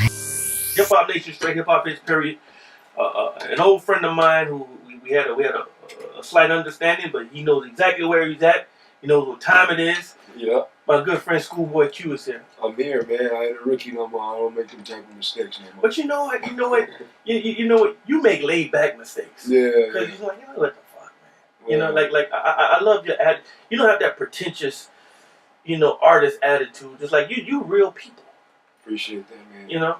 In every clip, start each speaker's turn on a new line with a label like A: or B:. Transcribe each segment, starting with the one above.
A: Hip Hop Nation, straight hip hop is period. An old friend of mine who we had a slight understanding, but he knows exactly where he's at. He knows what time it is.
B: Yeah.
A: My good friend ScHoolboy Q is here.
B: I'm here, man. I ain't a rookie no more. I don't make them type of mistakes no more.
A: But you know what? You know what? You make laid back mistakes.
B: Yeah.
A: Because you're like, what the fuck, man? You know, I love your attitude. You don't have that pretentious, artist attitude. Just like you real people.
B: Appreciate that, man.
A: You know,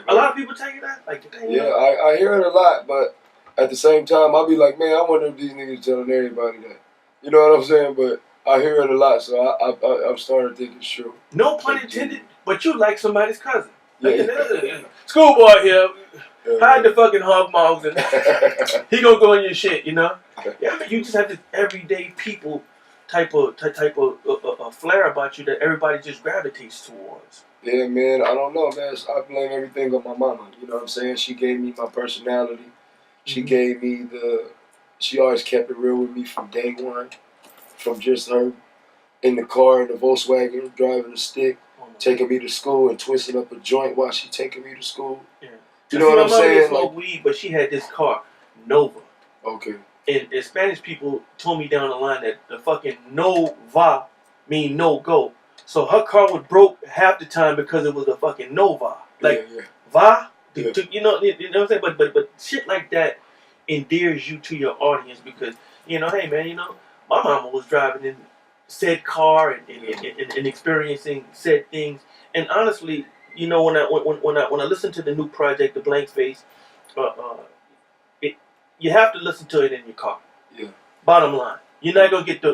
A: a lot of people tell you that. Like,
B: yeah, I hear it a lot, but at the same time, I'll be like, man, I wonder if these niggas telling everybody that. You know what I'm saying? But I hear it a lot, so I'm starting to think it's true.
A: No pun intended, but you like somebody's cousin.
B: Yeah.
A: ScHoolboy here. Hide the fucking hog mogs and he gonna go in your shit, Yeah, I mean, you just have this everyday people type of flair about you that everybody just gravitates towards.
B: Yeah, man, I don't know, man. I blame everything on my mama. You know what I'm saying? She gave me my personality. She gave me she always kept it real with me from day one. From just her in the car in the Volkswagen, driving the stick, taking me to school and twisting up a joint while she taking me to school. Yeah. You know what I'm saying?
A: My mother smoked weed, but she had this car, Nova.
B: Okay.
A: And Spanish people told me down the line that the fucking Nova mean no go. So her car was broke half the time because it was a fucking Nova. Like, va?
B: Yeah.
A: You know what I'm saying? But shit like that endears you to your audience because, hey man, my mama was driving in said car and experiencing said things. And honestly, when I listen to the new project, The Blank Face, you have to listen to it in your car.
B: Yeah.
A: Bottom line, you're not gonna get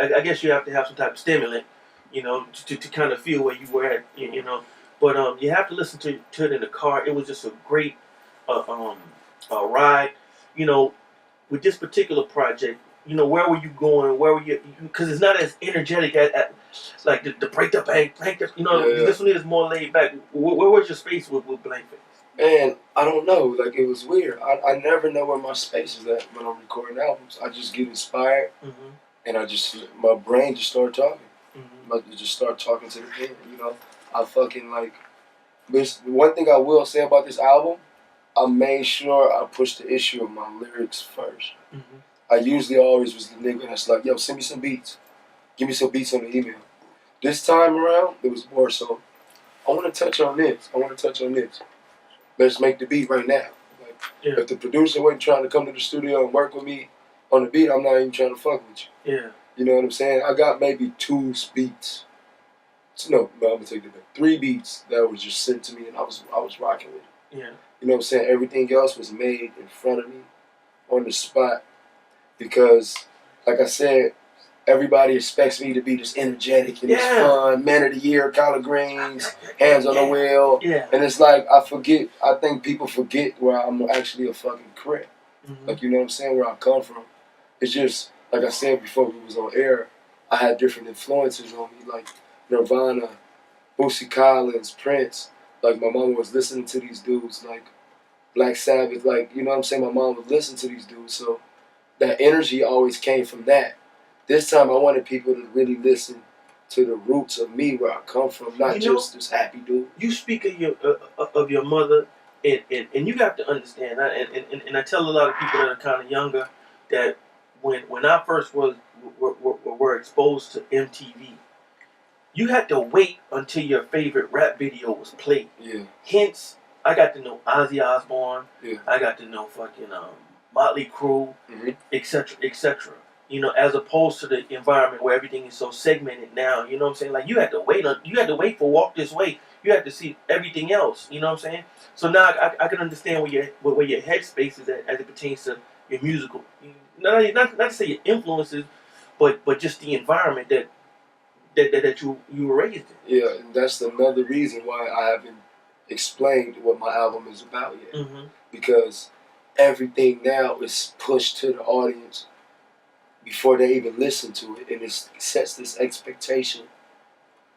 A: I guess you have to have some type of stimulant, to kind of feel where you were at, But you have to listen to it in the car. It was just a great ride, with this particular project. Where were you going? Where were you? Because it's not as energetic as like the break the bank. This one is more laid back. Where was your space with Blank Face?
B: Man, I don't know. Like, it was weird. I never know where my space is at when I'm recording albums. I just get inspired, and my brain just start talking. I just start talking to the pen. I fucking one thing I will say about this album, I made sure I pushed the issue of my lyrics first. I usually always was the nigga that's like, yo, send me some beats. Give me some beats on the email. This time around, it was more so, I want to touch on this. I want to touch on this. Let's make the beat right now. If the producer wasn't trying to come to the studio and work with me on the beat, I'm not even trying to fuck with you.
A: Yeah.
B: You know what I'm saying? I got maybe 2 beats. No, I'm going to take it back. 3 beats that was just sent to me and I was rocking with it.
A: Yeah.
B: You know what I'm saying? Everything else was made in front of me on the spot. Because, like I said, everybody expects me to be this energetic and this fun, man of the year, collard greens, hands on the wheel. Yeah. And it's like, I think people forget where I'm actually a fucking crip. Like, you know what I'm saying? Where I come from. It's just, like I said before we was on air, I had different influences on me, like Nirvana, Boosie Collins, Prince. Like, my mom was listening to these dudes, like Black Sabbath, like, you know what I'm saying? My mom would listen to these dudes, so that energy always came from that. This time I wanted people to really listen to the roots of me, where I come from, not just this happy dude.
A: You speak of your mother, and you have to understand, and I tell a lot of people that are kind of younger that when I first were exposed to MTV, you had to wait until your favorite rap video was played.
B: Yeah.
A: Hence, I got to know Ozzy Osbourne.
B: Yeah.
A: I got to know fucking Motley Crue, etc., etc. As opposed to the environment where everything is so segmented now. You know what I'm saying? Like, you had to wait for Walk This Way. You had to see everything else. You know what I'm saying? So now I can understand where your headspace is at as it pertains to your musical. Not to say your influences, but just the environment that you were raised in.
B: Yeah, and that's another reason why I haven't explained what my album is about yet. Because everything now is pushed to the audience before they even listen to it, and it sets this expectation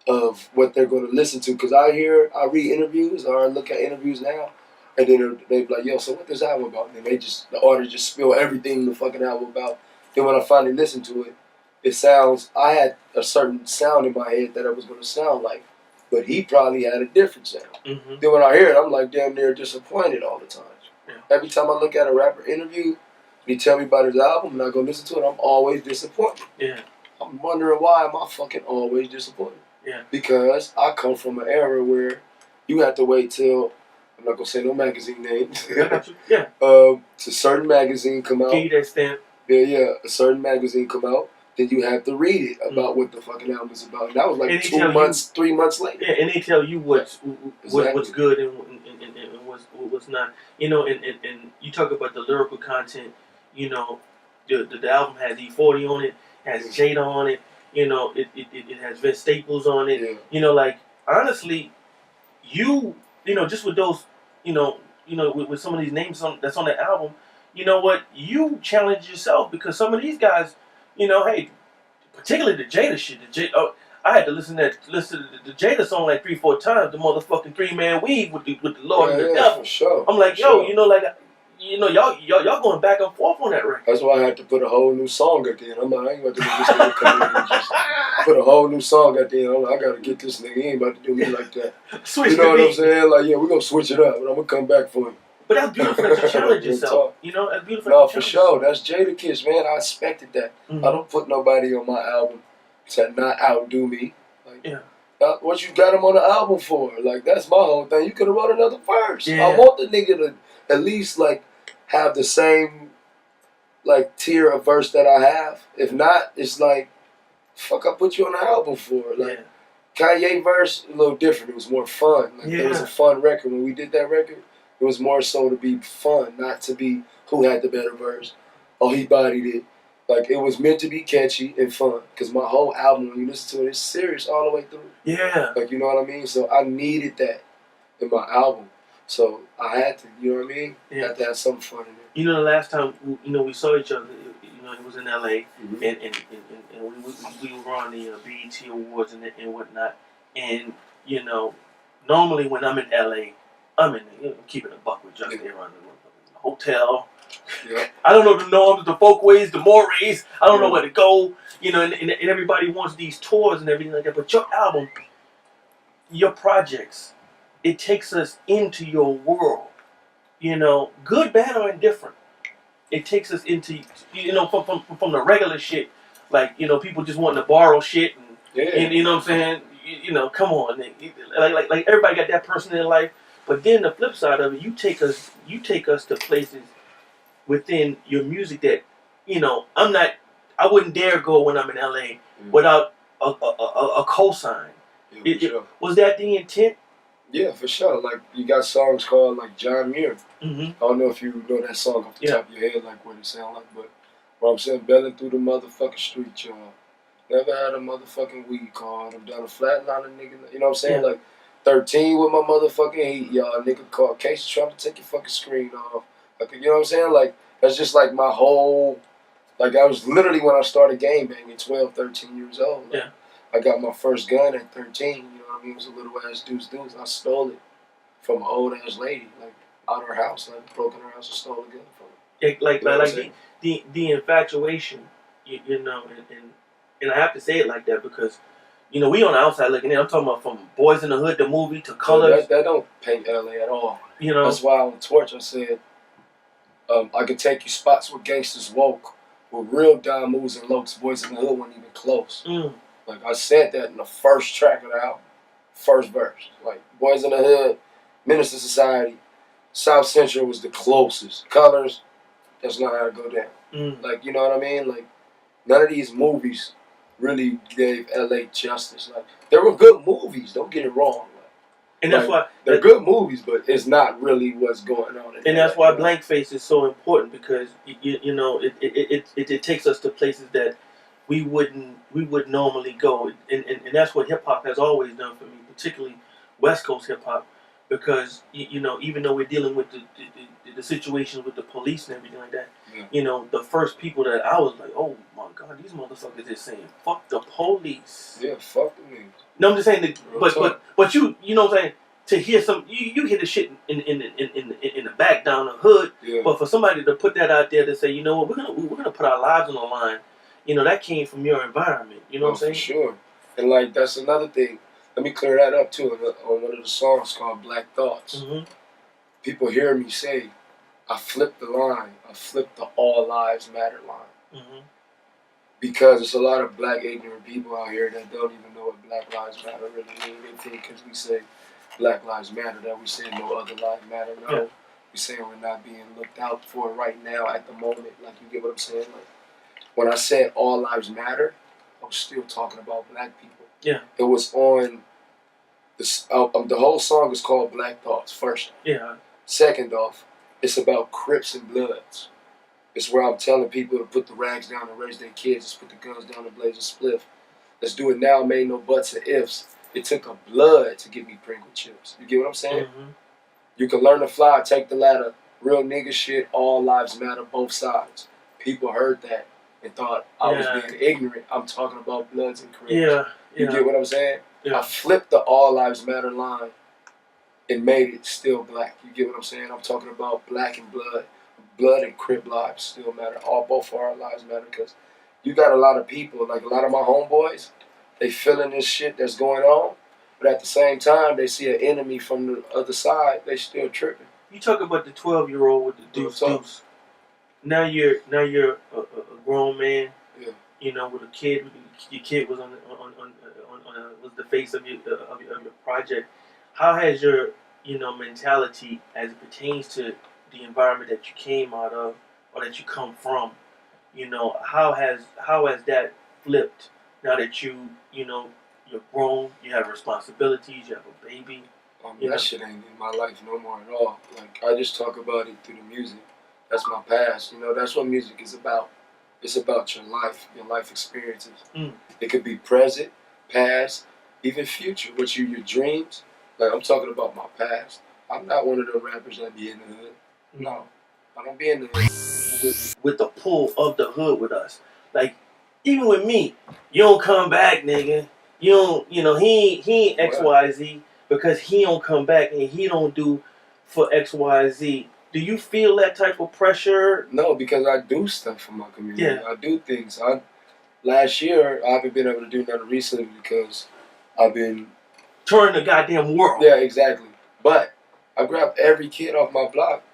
B: of what they're going to listen to. Because I read interviews, or I look at interviews now, and then they be like, yo, so what this album about? And the artist just spill everything the fucking album about. Then when I finally listen to it, I had a certain sound in my head that it was going to sound like but he probably had a different sound.
A: Mm-hmm.
B: Then when I hear it, I'm like damn near disappointed all the time.
A: Yeah.
B: Every time I look at a rapper interview, he tell me about his album, and I go listen to it, I'm always disappointed.
A: Yeah.
B: I'm wondering why am I fucking always disappointed?
A: Yeah.
B: Because I come from an era where you have to wait till, I'm not gonna say no magazine names.
A: I got you. Yeah.
B: To certain magazine come out.
A: Give you that stamp.
B: Yeah, a certain magazine come out, then you have to read it about what the fucking album is about. And that was like 2 months, 3 months later.
A: Yeah, and they tell you what's good and what's not. You know, and you talk about the lyrical content. You know, the album has E40 on it, has Jada on it. You know, it has Vince Staples on it.
B: Yeah.
A: You know, like honestly, you know, just with those, with some of these names that's on the album. You know what? You challenge yourself because some of these guys, you know, hey, particularly the Jada shit. I had to listen to the Jada song like 3-4 times. The motherfucking 3-man weave with the Lord and the Devil.
B: For sure.
A: I'm like, yo, you know, like, you know, y'all going back and forth on that record.
B: That's why I had to put a whole new song at the end. I'm like, I ain't about to do this nigga come in and just put a whole new song at the end. I'm like, I gotta get this nigga. He ain't about to do me like that.
A: Switch
B: you know what
A: beat.
B: I'm saying? Like, yeah, we're gonna switch it up, but I'm gonna come back for him.
A: But that's beautiful that you challenge yourself. You know, that's beautiful.
B: No, for sure. That's Jada Kiss, man. I expected that.
A: Mm-hmm.
B: I don't put nobody on my album to not outdo me. Like,
A: yeah.
B: What you got him on the album for? Like, that's my whole thing. You could have wrote another verse.
A: Yeah.
B: I want the nigga to at least, like, have the same, like, tier of verse that I have. If not, it's like, fuck, I put you on the album for. Like, Kanye verse, a little different. It was more fun. Like, it was a fun record. When we did that record, it was more so to be fun, not to be who had the better verse. Oh, he bodied it. Like, it was meant to be catchy and fun. Because my whole album, when you listen to it, it's serious all the way through.
A: Yeah.
B: Like, you know what I mean? So I needed that in my album. So I had to, you know what I mean? Yeah. I had to have some fun in it.
A: You know, the last time, we saw each other, it was in L.A. Mm-hmm. and we were on the BET Awards and whatnot. And, you know, normally when I'm in L.A., I'm keeping a buck with Justin around the hotel.
B: Yeah.
A: I don't know the norms, the folkways, the mores. I don't know where to go. You know, and everybody wants these tours and everything like that. But your album, your projects, it takes us into your world. You know, good, bad, or indifferent. It takes us into, from the regular shit. Like, people just wanting to borrow shit. And you know what I'm saying? Come on. Like everybody got that person in their life. But then the flip side of it, you take us to places within your music that, I wouldn't dare go when I'm in LA without a cosign.
B: Yeah, sure.
A: Was that the intent?
B: Yeah, for sure. Like, you got songs called, like, John Muir.
A: Mm-hmm.
B: I don't know if you know that song off the top of your head, like, what it sound like, but what I'm saying, belling through the motherfucking street, y'all. Never had a motherfucking weed card. I'm down a flatline, nigga. You know what I'm saying? Like, 13 with my motherfucking heat, y'all. Nigga called case trying to take your fucking screen off. Like, you know what I'm saying? Like, that's just like my whole, like, that was literally when I started game banging, 12, 13 years old. Like, I got my first gun at 13, you know what I mean? It was a little ass deuce. I stole it from an old ass lady, like, out her house. Like, broke in her house and stole a gun from her.
A: Yeah, like the infatuation, and I have to say it like that because, we on the outside looking in. I'm talking about from Boys in the Hood, the movie, to Colors.
B: That don't paint LA at all.
A: That's
B: why on Torch I said, I could take you spots where gangsters woke, with real dime moves and lokes. Boys in the Hood weren't even close. Like, I said that in the first track of the album, first verse. Like, Boys in the Hood, Minister Society, South Central was the closest. Colors, that's not how to go down. Like, you know what I mean? Like, none of these movies really gave LA justice. Like, there were good movies, don't get it wrong. Like,
A: and that's why
B: they're good movies, but it's not really what's going on.
A: And that's why Blank Face is so important because it takes us to places that we wouldn't normally go, and that's what hip hop has always done for me, particularly West Coast hip hop, because even though we're dealing with the situation with the police and everything like that, the first people that I was like, oh my God, these motherfuckers is saying fuck the police.
B: Yeah, fuck the niggas.
A: No, I'm just saying that, but you know what I'm saying, to hear some you hear the shit in the back down the hood, but for somebody to put that out there to say, you know what, we're gonna put our lives on the line, that came from your environment. You know what I'm saying?
B: For sure. And like, that's another thing. let me clear that up too. On one of the songs called Black Thoughts, people hear me say, I flipped the line. I flipped the All Lives Matter line. Because there's a lot of black ignorant people out here that don't even know what Black Lives Matter really mean. They think because we say Black Lives Matter that we say no other lives matter. No, we saying we're not being looked out for right now at the moment. Like, you get what I'm saying? Like, when I said all lives matter, I was still talking about black people.
A: Yeah.
B: It was on this. The whole song is called Black Thoughts. First.
A: Yeah.
B: Second off, it's about Crips and Bloods. It's where I'm telling people to put the rags down and raise their kids. Just put the guns down and blaze a spliff. Let's do it now. Made no buts or ifs. It took a blood to get me Pringle chips. You get what I'm saying? You can learn to fly, take the ladder. Real nigga shit. All lives matter. Both sides. People heard that and thought I was being ignorant. I'm talking about Bloods and Crips.
A: Yeah.
B: You get what I'm saying?
A: Yeah.
B: I flipped the All Lives Matter line and made it still black. You get what I'm saying? I'm talking about black and blood. Blood and Crip lives still matter. Both of our lives matter, because you got a lot of people, like a lot of my homeboys, they feeling this shit that's going on, but at the same time, they see an enemy from the other side, they still tripping.
A: You talk about the 12-year-old with the deuce. Now you're a grown man.
B: Yeah.
A: You know, with a kid. Your kid was was the face of your project. How has your mentality as it pertains to the environment that you came out of or that you come from, how has that flipped now that you're grown, you have responsibilities, you have a baby?
B: That shit ain't in my life no more at all. Like, I just talk about it through the music. That's my past. That's what music is about. It's about your life experiences. It could be present, past, even future. Your dreams. Like, I'm talking about my past. I'm not one of the rappers that be in the hood. No, I don't be in the hood.
A: With the pull of the hood with us. Like, even with me, you don't come back, nigga. You don't, he ain't XYZ because he don't come back and he don't do for XYZ. Do you feel that type of pressure?
B: No, because I do stuff for my community.
A: Yeah.
B: I do things. Last year, I haven't been able to do nothing recently because I've been
A: touring the goddamn world.
B: Yeah, exactly. But I grabbed every kid off my block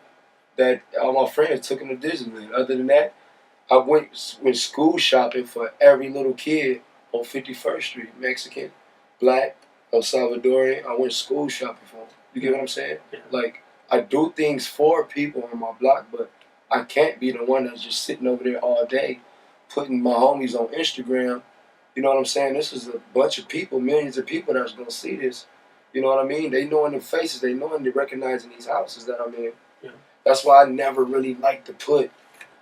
B: that all my friends took him to Disneyland. Other than that, I went school shopping for every little kid on 51st Street, Mexican, Black, El Salvadorian. I went school shopping for them. You get what I'm saying?
A: Yeah.
B: Like, I do things for people on my block, but I can't be the one that's just sitting over there all day putting my homies on Instagram. You know what I'm saying? This is a bunch of people, millions of people that's going to see this. You know what I mean? They knowing the faces. They knowing, they recognizing these houses that I'm in.
A: Yeah.
B: That's why I never really like to put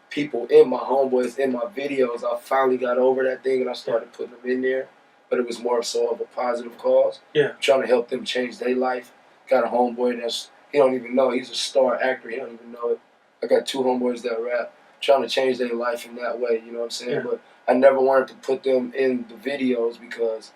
B: people in my homeboys, in my videos. I finally got over that thing and I started putting them in there. But it was more so of a positive cause.
A: Yeah.
B: I'm trying to help them change their life. Got a homeboy he don't even know. He's a star actor. He don't even know it. I got 2 homeboys that rap. Trying to change their life in that way. You know what I'm saying?
A: Yeah.
B: But I never wanted to put them in the videos because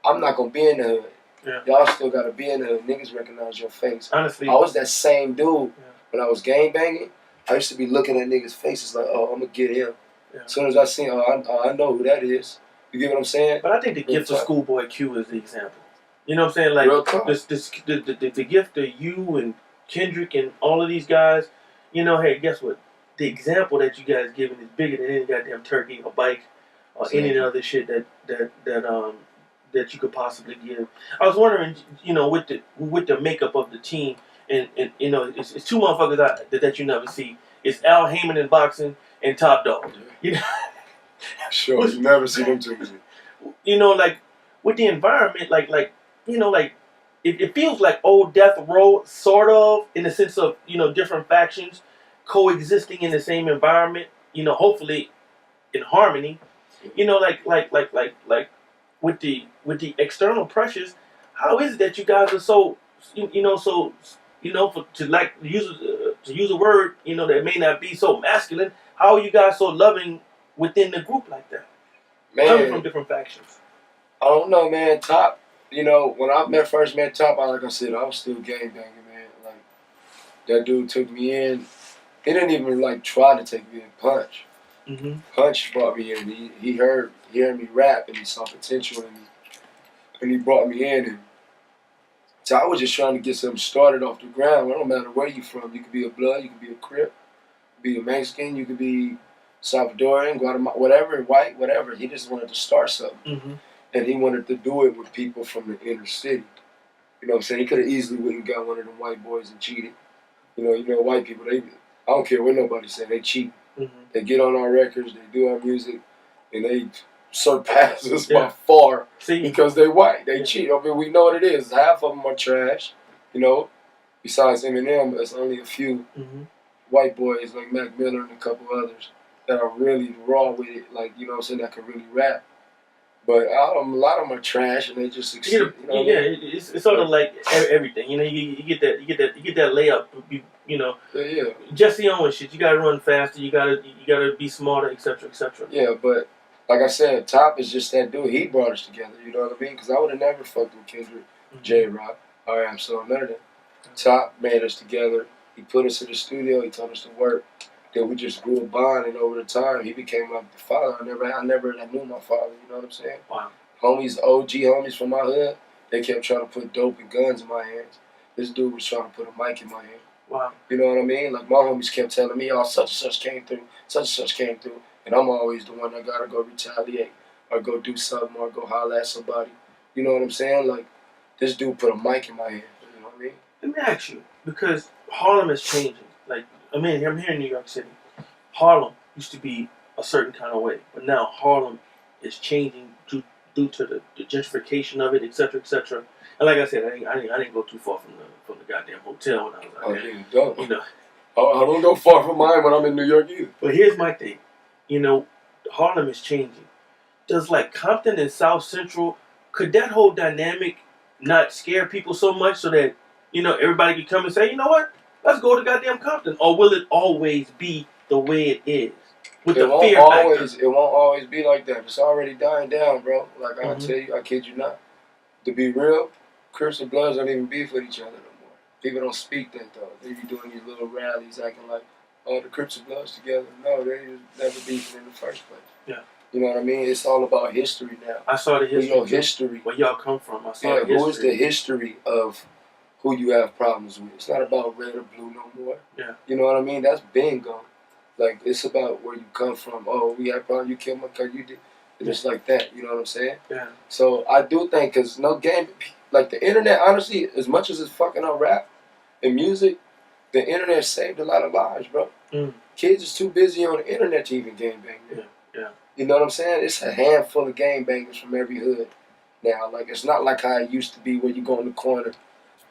B: I'm not going to be in the hood.
A: Yeah.
B: Y'all still got to be in the hood. Niggas recognize your face.
A: Honestly.
B: I was that same dude when I was gang banging. I used to be looking at niggas' faces like, oh, I'm going to get him.
A: Yeah.
B: As soon as I see him, I know who that is. You get what I'm saying?
A: But I think the gift of ScHoolboy Q is the example. You know what I'm saying? Like, the gift of you and Kendrick and all of these guys, hey, guess what? The example that you guys giving is bigger than any goddamn turkey or bike or any other shit that you could possibly give. I was wondering, with the makeup of the team, and it's 2 motherfuckers that you never see. It's Al Heyman in boxing and Top Dog.
B: Sure, you never see them two.
A: Like with the environment, it feels like old Death Row, sort of, in the sense of different factions coexisting in the same environment. Hopefully in harmony. Like with the external pressures. How is it that you guys are so to use a word that may not be so masculine? How are you guys so loving within the group like that?
B: Man,
A: coming from different factions.
B: I don't know, man. Top, when I first met Top, like I said, I was still gang banging, man. Like, that dude took me in. He didn't even try to take me in. Punch. Mm-hmm. Punch brought me in. He heard me rap and he saw potential in me. and he brought me in. And so I was just trying to get something started off the ground. It don't matter where you from. You could be a Blood, you could be a Crip, you could be a Mexican, you could be Salvadorian, Guatemala, whatever, white, whatever. He just wanted to start something.
A: Mm-hmm.
B: And he wanted to do it with people from the inner city. You know what I'm saying? He could have easily went and got one of them white boys and cheated. You know, white people, I don't care what nobody say, they cheat.
A: Mm-hmm.
B: They get on our records, they do our music, and they surpass us by far because they white. They cheat. I mean, we know what it is. Half of them are trash. You know, besides Eminem, there's only a few white boys like Mac Miller and a couple others that are really raw with it, like, you know what I'm saying, that can really rap. But a lot of them are trash, and they just succeed. You know what I mean?
A: It's sort of like everything. You know, you get that layup. You know, Jesse Owens shit. You gotta run faster. You gotta be smarter, etc., etc.
B: Yeah, but like I said, Top is just that dude. He brought us together. You know what I mean? Because I would have never fucked with Kendrick, J-Rock, R.M. So none of them. Top made us together. He put us in the studio. He told us to work. Then we just grew a bond, and over the time, he became like the father. I never knew my father. You know what I'm saying?
A: Wow.
B: Homies, OG homies from my hood, they kept trying to put dope and guns in my hands. This dude was trying to put a mic in my hand.
A: Wow.
B: You know what I mean? Like, my homies kept telling me, oh, such and such came through, such and such came through. And I'm always the one that gotta go retaliate or go do something or go holler at somebody. You know what I'm saying? Like, this dude put a mic in my hand. You know what I mean?
A: Let me ask you, because Harlem is changing. Like, I'm here in New York City. Harlem used to be a certain kind of way, but now Harlem is changing due to the gentrification of it, etc., etc. And like I said, I didn't go too far from the goddamn hotel when I was out there. You know,
B: I don't go far from mine when I'm in New York either.
A: But here's my thing. You know, Harlem is changing. Does like Compton and South Central, could that whole dynamic not scare people so much so that, you know, everybody could come and say, you know what, let's go to goddamn Compton? Or will it always be the way it is? With the fear factor?
B: It won't always be like that. It's already dying down, bro. Like, I tell you, I kid you not. To be real, Crips and Bloods don't even beef with each other no more. People don't speak that, though. They be doing these little rallies acting like, oh, the Crips and Bloods together. No, they was never beefing in the first place.
A: Yeah.
B: You know what I mean? It's all about history now.
A: I saw the history.
B: You know, history.
A: Where y'all come from. I saw the history.
B: Who is the history of who you have problems with? It's not about red or blue no more.
A: Yeah.
B: You know what I mean? That's been gone. Like, it's about where you come from. Oh, we had problems. You killed my car. You did. And it's like that. You know what I'm saying?
A: Yeah.
B: So I do think, because no game, like the internet, honestly, as much as it's fucking on rap and music, the internet saved a lot of lives, bro. Kids is too busy on the internet to even game bang.
A: Yeah.
B: You know what I'm saying? It's a handful of game bangers from every hood now. Like, it's not like how it used to be where you go in the corner,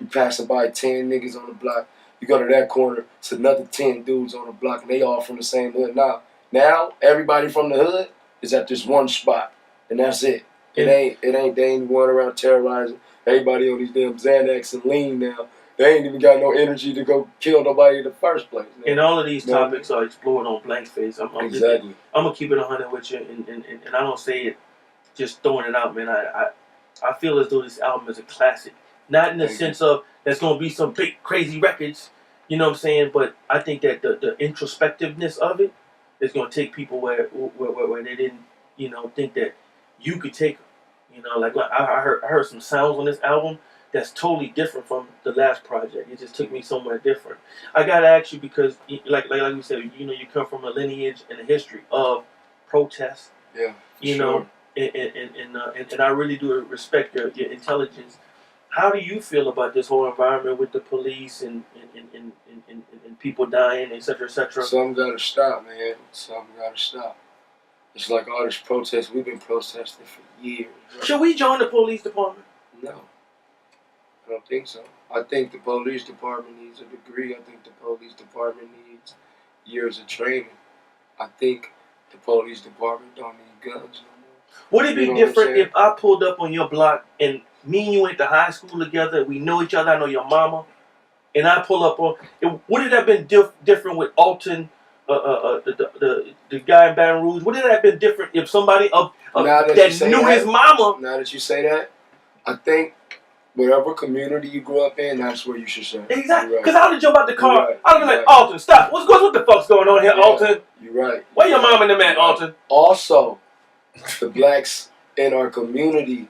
B: you passing by 10 niggas on the block. You go to that corner, it's another 10 dudes on the block, and they all from the same hood. Now everybody from the hood is at this one spot, and that's it. They ain't going around terrorizing everybody on these damn Xanax and lean now. They ain't even got no energy to go kill nobody in the first place. Man.
A: And all of these topics are explored on Blank Face. I'm
B: exactly.
A: I'm gonna keep it 100 with you, and I don't say it just throwing it out, man. I feel as though this album is a classic, not in the sense of there's gonna be some big crazy records, you know what I'm saying? But I think that the introspectiveness of it is gonna take people where they didn't, you know, think that you could take them. You know, like I heard some sounds on this album that's totally different from the last project. It just took me somewhere different. I gotta ask you because, like we said, you know, you come from a lineage and a history of protest.
B: Yeah.
A: You know, and I really do respect your intelligence. How do you feel about this whole environment with the police and people dying, et cetera, et cetera?
B: Something gotta stop, man. Something gotta stop. It's like all this protest. We've been protesting for years. Right?
A: Should we join the police department?
B: No. I don't think so. I think the police department needs a degree. I think the police department needs years of training. I think the police department don't need guns no more.
A: Would it be different if I pulled up on your block and me and you went to high school together, we know each other, I know your mama, and I pull up on... Would it have been different with Alton, the guy in Baton Rouge? Would it have been different if somebody that knew his mama...
B: Now that you say that, I think... Whatever community you grew up in, that's where you should say.
A: Exactly. Because I would have jumped out the car. I would have been like, Alton, stop. What the fuck's going on here, Alton?
B: You're right.
A: Where your mom and them at, Alton?
B: Also, the blacks in our community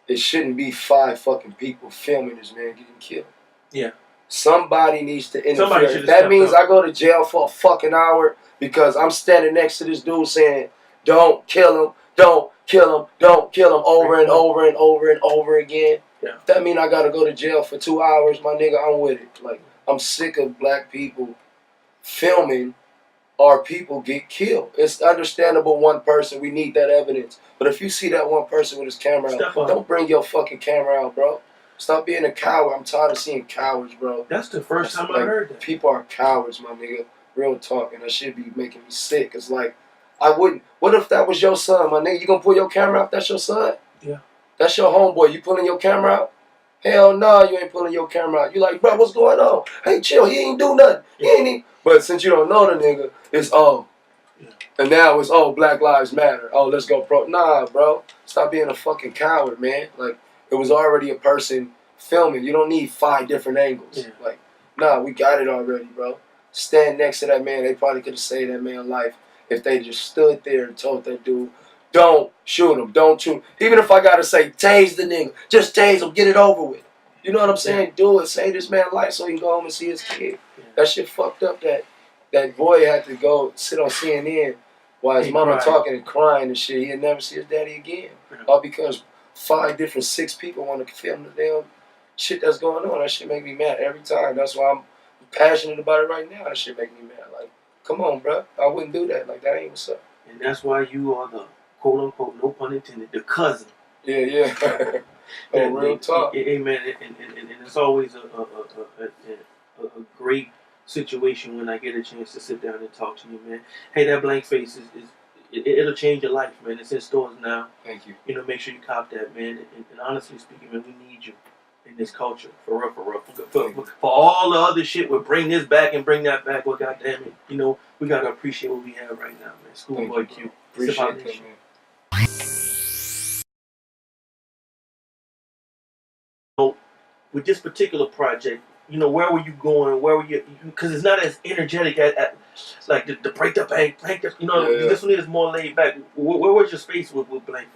B: it shouldn't be 5 fucking people filming this man getting killed.
A: Yeah.
B: Somebody needs to interfere.
A: Somebody
B: If that means I go to jail for a fucking hour because I'm standing next to this dude saying, don't kill him, don't kill him, don't kill him, over and over and over and over again.
A: Yeah.
B: If that mean I gotta go to jail for 2 hours, my nigga, I'm with it. Like, I'm sick of black people filming our people get killed. It's understandable one person, we need that evidence. But if you see that one person with his camera out, don't bring your fucking camera out, bro. Stop being a coward. I'm tired of seeing cowards, bro.
A: That's the first time I heard that.
B: People are cowards, my nigga. Real talk, and that shit be making me sick. It's like, I wouldn't. What if that was your son, my nigga? You gonna pull your camera out? That's your son?
A: Yeah.
B: That's your homeboy. You pulling your camera out? Hell no, you ain't pulling your camera out. You like, bro, what's going on? Hey, chill. He ain't do nothing. He ain't even. But since you don't know the nigga, it's and now it's Black Lives Matter. Oh, let's go pro. Nah, bro. Stop being a fucking coward, man. Like, it was already a person filming. You don't need 5 different angles.
A: Yeah.
B: Like, nah, we got it already, bro. Stand next to that man. They probably could have saved that man's life if they just stood there and told that dude, don't shoot him, don't shoot him. Even if I gotta say, tase the nigga, just tase him, get it over with. You know what I'm saying? Do it. Save this man's life so he can go home and see his kid. That shit fucked up that boy had to go sit on CNN while his mama talking and crying and shit. He'd never see his daddy again. All because 6 people want to film the damn shit that's going on. That shit make me mad every time. That's why I'm passionate about it right now. That shit make me mad. Like, come on, bro. I wouldn't do that. Like, that ain't what's up.
A: And that's why you are the quote unquote, no pun intended, the cousin.
B: Yeah. Real talk.
A: Hey, man, and it's always a great situation when I get a chance to sit down and talk to you, man. Hey, that blank face it'll change your life, man. It's in stores now.
B: Thank you.
A: You know, make sure you cop that, man. And honestly speaking, man, we need you in this culture. For real. For all the other shit, we'll bring this back and bring that back. Well, goddamn it. You know, we got to appreciate what we have right now, man. ScHoolboy Q.
B: Appreciate that, man.
A: So, with this particular project, you know, where were you going? Where were you? Because it's not as energetic as like the break the bank, you know, this one is more laid back. Where was your space with Blankface?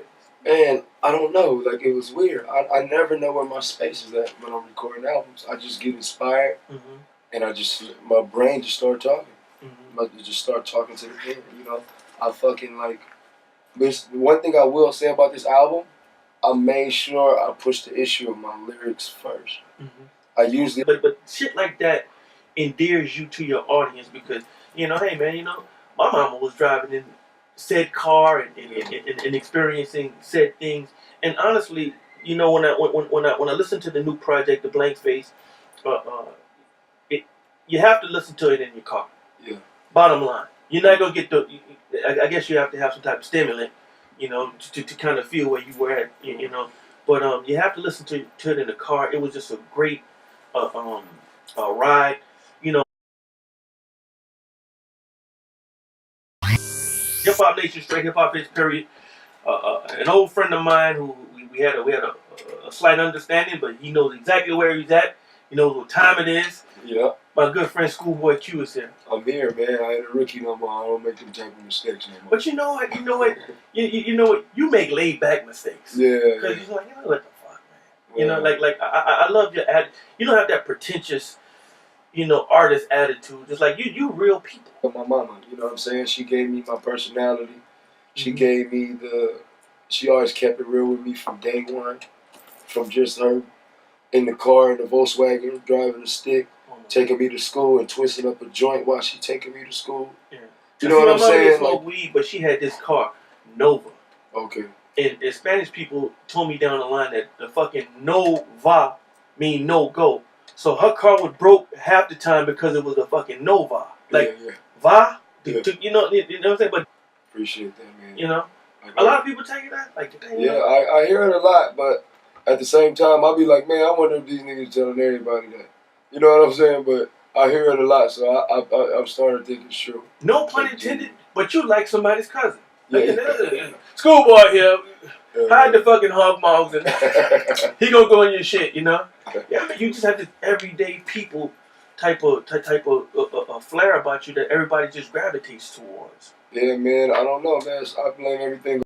B: Man, I don't know. Like, it was weird. I never know where my space is at when I'm recording albums. I just get inspired, and my brain just started talking. I just start talking to the pen. You know, I fucking like. One thing I will say about this album, I made sure I pushed the issue of my lyrics first. I usually,
A: but shit like that endears you to your audience because, you know, hey man, you know, my mama was driving in said car and experiencing said things. And honestly, you know, when I listen to the new project, The Blank Face, you have to listen to it in your car.
B: Yeah.
A: Bottom line, you're not gonna get I guess you have to have some type of stimulant, you know, to kind of feel where you were at, you know. But you have to listen to it in the car. It was just a great ride, you know. Hip Hop Nation, straight hip hop is period. An old friend of mine who we had a slight understanding, but he knows exactly where he's at. He knows what time it is.
B: Yeah.
A: My good friend ScHoolboy Q is here.
B: I'm here, man. I ain't a rookie no more. I don't make them type of mistakes no more.
A: But you know what? You know what? You make laid back mistakes.
B: Yeah.
A: Because you're like, you know what the fuck, man. You know, like I love your attitude. You don't have that pretentious, you know, artist attitude. Just like you real people.
B: My mama, you know what I'm saying? She gave me my personality. She gave me she always kept it real with me from day one. From just her in the car in the Volkswagen, driving the stick, taking me to school and twisting up a joint while she taking me to school. Yeah. You know what I'm saying?
A: Like weed, but she had this car, Nova.
B: Okay.
A: And Spanish people told me down the line that the fucking Nova mean no go. So her car was broke half the time because it was a fucking Nova. Like va, you know what I'm saying? But
B: appreciate that, man.
A: You know, a lot of people tell you that. Like,
B: I hear it a lot, but at the same time, I'll be like, man, I wonder if these niggas telling everybody that. You know what I'm saying? But I hear it a lot, so I'm starting to think it's true.
A: No pun intended, but you like somebody's cousin. ScHoolboy here, hide the fucking hog mogs and he gonna go in your shit, you know? Yeah, but you just have this everyday people type of flair about you that everybody just gravitates towards.
B: Yeah, man, I don't know, man. I blame everything